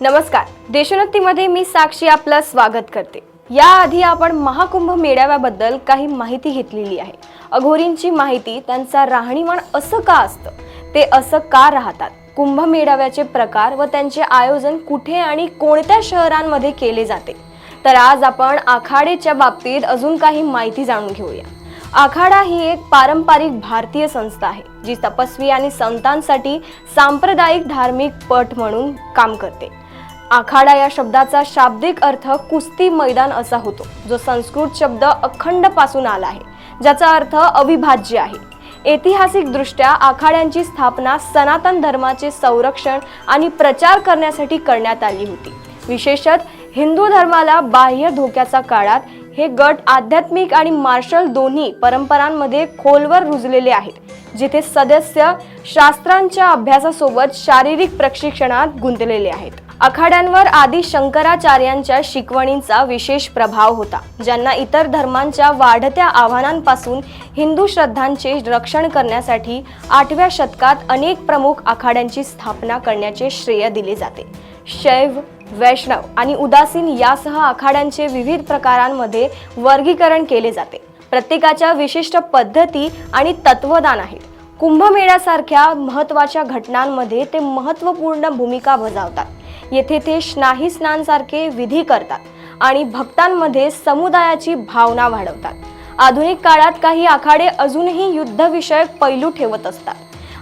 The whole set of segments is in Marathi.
नमस्कार, देशोन्नतीमध्ये मी साक्षी आपलं स्वागत करते। याआधी आपण महाकुंभ मेळाव्याबद्दल काही माहिती घेतलेली आहे। अघोरींची माहिती, त्यांचा राहणीमान असं का असतं, ते असं का राहतात, कुंभ मेळाव्याचे प्रकार व त्यांचे आयोजन कुठे आणि कोणत्या शहरांमध्ये केले जाते। तर आज आपण आखाडेच्या बाबतीत अजून काही माहिती जाणून घेऊया। आखाडा ही एक पारंपरिक भारतीय संस्था आहे, जी तपस्वी आणि संतांसाठी सांप्रदायिक धार्मिक पट म्हणून काम करते। आखाडा या शब्दाचा शाब्दिक अर्थ कुस्ती मैदान असा होतो, जो संस्कृत शब्द अखंड पासून आला आहे, ज्याचा अर्थ अविभाज्य आहे। ऐतिहासिक दृष्ट्या आखाड्यांची स्थापना सनातन धर्माचे संरक्षण आणि प्रचार करण्यासाठी करण्यात आली होती। विशेषतः हिंदू धर्माला बाह्य धोक्याच्या काळात हे गट आध्यात्मिक आणि मार्शल दोन्ही परंपरांमध्ये खोलवर रुजलेले आहेत, जिथे सदस्य शास्त्रांच्या अभ्यासासोबत शारीरिक प्रशिक्षणात गुंतलेले आहेत। आखाड्यांवर आदि शंकराचार्यांच्या शिकवणींचा विशेष प्रभाव होता, ज्यांना इतर धर्मांच्या वाढत्या आव्हानांपासून हिंदू श्रद्धांचे रक्षण करण्यासाठी 8व्या शतकात अनेक प्रमुख आखाड्यांची स्थापना करण्याचे श्रेय दिले जाते। शैव, वैष्णव आणि उदासीन यासह आखाड्यांचे विविध प्रकारांमध्ये वर्गीकरण केले जाते। प्रत्येकाच्या विशिष्ट पद्धती आणि तत्वज्ञान आहेत। कुंभमेळ्यासारख्या महत्त्वाच्या घटनांमध्ये ते महत्त्वपूर्ण भूमिका बजावतात। येथे ते स्नाही स्नानासारखे विधी करतात आणि भक्तांमध्ये समुदायाची भावना वाढवतात। आधुनिक काळात काही आखाडे अजूनही युद्धविषयक पैलू ठेवत असतात।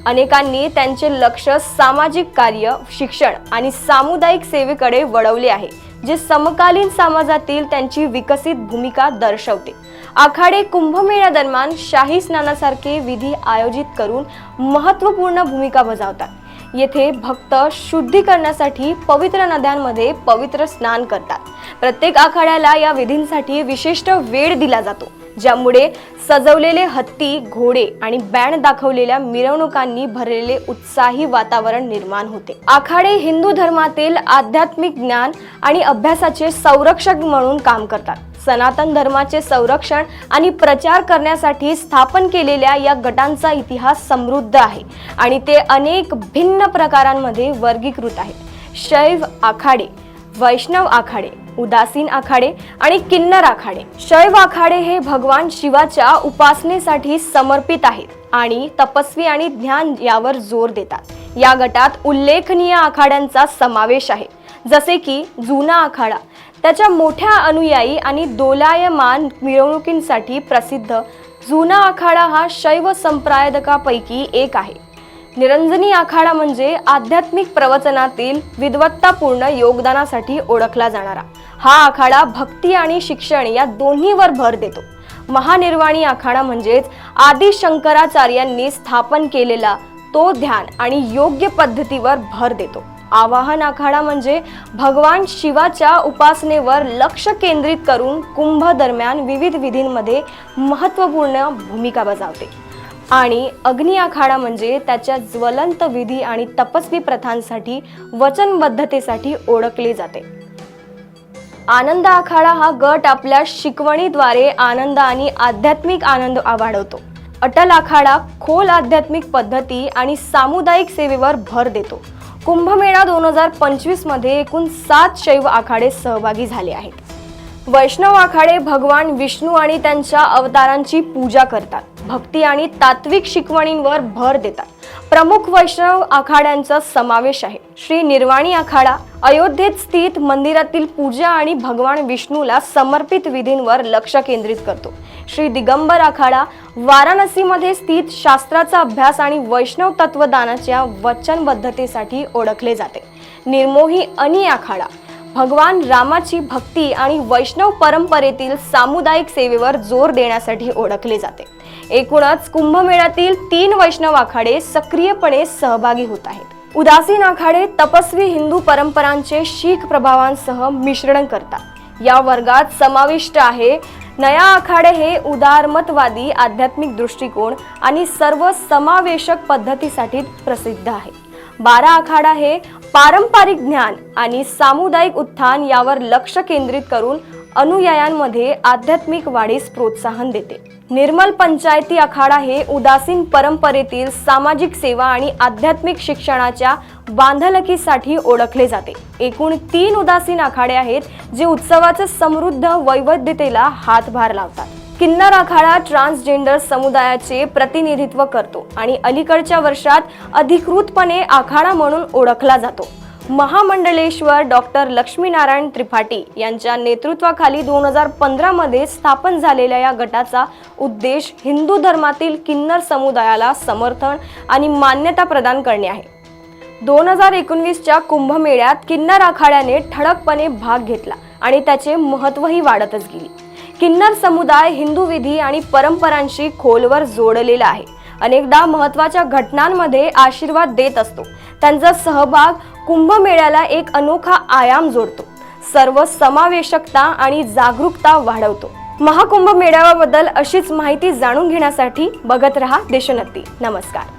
अनेकांनी त्यांचे लक्ष सामाजिक कार्य, शिक्षण आणि सामुदायिक सेवेकडे वळवले आहे, जे समकालीन समाजातील त्यांची विकसित भूमिका दर्शवते। आखाडे कुंभमेळ्या दरम्यान शाही स्नानासारखे विधी आयोजित करून महत्त्वपूर्ण भूमिका बजावतात। येथे भक्त शुद्धी करण्यासाठी पवित्र नद्यांमध्ये पवित्र स्नान करतात। प्रत्येक आखाड्याला या विधींसाठी विशिष्ट वेळ दिला जातो, ज्यामुळे सजवलेले हत्ती, घोडे आणि बँड दाखवलेल्या मिरवणुकांनी भरलेले उत्साही वातावरण निर्माण होते। आखाडे हिंदू धर्मातील आध्यात्मिक ज्ञान आणि अभ्यासाचे संरक्षक म्हणून काम करतात। सनातन धर्माचे संरक्षण आणि प्रचार करण्यासाठी स्थापन केलेल्या या गटांचा इतिहास समृद्ध आहे आणि ते अनेक भिन्न प्रकारांमध्ये वर्गीकृत आहेत। शैव आखाडे, वैष्णव आखाडे, उदासीन आखाडे आणि किन्नर आखाडे। शैव आखाडे हे भगवान शिवाच्या उपासनेसाठी समर्पित आहेत आणि तपस्वी आणि ज्ञान यावर जोर देतात। या गटात उल्लेखनीय आखाड्यांचा समावेश आहे, जसे की जुना आखाडा, त्याच्या मोठ्या अनुयायी आणि दोलायमान मिरवणुकींसाठी प्रसिद्ध। जुना आखाडा हा शैव संप्रदायापैकी एक आहे। निरंजनी आखाडा म्हणजे आध्यात्मिक प्रवचनातील विद्वत्तापूर्ण योगदानासाठी ओळखला जाणारा हा आखाडा भक्ती आणि शिक्षण या दोन्हीवर भर देतो। महानिर्वाणी आखाडा म्हणजेच आदि शंकराचार्यांनी स्थापन केलेला तो ध्यान आणि योग्य पद्धतीवर भर देतो। आवाहन आखाडा म्हणजे भगवान शिवाच्या उपासनेवर लक्ष केंद्रित करून कुंभ दरम्यान विविध विधींमध्ये महत्त्वपूर्ण भूमिका बजावते। आणि अग्नी आखाडा म्हणजे त्याच्या ज्वलंत विधी आणि तपस्वी प्रथांसाठी वचनबद्धतेसाठी ओळखले जाते। आनंद आखाडा हा गट आपल्या शिकवणीद्वारे आनंद आणि आध्यात्मिक आनंद वाढवतो। अटल आखाडा खोल आध्यात्मिक पद्धती आणि सामुदायिक सेवेवर भर देतो। कुंभमेळा 2025 मध्ये एकूण 7 शैव आखाडे सहभागी झाले आहेत। वैष्णव आखाडे भगवान विष्णू आणि त्यांच्या अवतारांची पूजा करतात, भक्ती आणि तात्विक शिकवणींवर भर देतात। प्रमुख वैष्णव आखाड्यांचा समावेश आहे। श्री निर्वाणी आखाडा अयोध्येत स्थित मंदिरातील पूजा आणि भगवान विष्णूला समर्पित विधींवर लक्ष केंद्रित करतो। श्री दिगंबर आखाडा वाराणसीमध्ये स्थित शास्त्राचा अभ्यास आणि वैष्णव तत्वज्ञानाच्या वचनबद्धतेसाठी ओळखले जाते। निर्मोही अनी आखाडा भगवान रामाची भक्ती आणि वैष्णव परंपरेतील सामुदायिक सेवेवर जोर देण्यासाठी ओळखले जाते। एकूणच कुंभमेळ्यातील 3 वैष्णव आखाडे सक्रियपणे सहभागी होत आहेत। उदासीन आखाडे तपस्वी हिंदू परंपरांचे शीख प्रभावांसह मिश्रण करतात। या वर्गात समाविष्ट आहे नया आखाडे हे उदारमतवादी आध्यात्मिक दृष्टिकोन आणि सर्व समावेशक पद्धतीसाठी प्रसिद्ध आहे। 12 आखाडा हे पारंपरिक ज्ञान आणि सामुदायिक उत्थान यावर लक्ष केंद्रित करून अनुयायांमध्ये आध्यात्मिक वाढीस प्रोत्साहन देते। निर्मल पंचायती आखाडा हे उदासीन परंपरेतील सामाजिक सेवा आणि आध्यात्मिक शिक्षणाच्या बांधलकीसाठी ओळखले जाते। एकूण 3 उदासीन आखाडे आहेत जे उत्सवाच्या समृद्ध वैविध्यतेला हातभार लावतात। किन्नर आखाडा ट्रान्सजेंडर समुदायाचे प्रतिनिधित्व करतो आणि अलीकडच्या वर्षात अधिकृतपणे आखाडा म्हणून ओळखला जातो। महामंडलेश्वर डॉक्टर लक्ष्मीनारायण त्रिपाठी यांच्या नेतृत्वाखाली 2015 मध्ये स्थापन झालेल्या या गटाचा उद्देश हिंदू धर्मातील किन्नर समुदायाला समर्थन आणि मान्यता प्रदान करणे आहे। 2019च्या कुंभमेळ्यात किन्नर आखाड्याने ठळकपणे भाग घेतला आणि त्याचे महत्त्वही वाढतच गेले। किन्नर समुदाय हिंदू विधी आणि परंपरांशी खोलवर जोडलेला आहे। अनेकदा महत्त्वाच्या घटनांमध्ये आशीर्वाद देत असतो। त्यांचा सहभाग कुंभमेळ्याला एक अनोखा आयाम जोडतो, सर्व समावेशकता आणि जागरूकता वाढवतो। महाकुंभ मेळाव्याबद्दल अशीच माहिती जाणून घेण्यासाठी बघत रहा देशोन्नती। नमस्कार।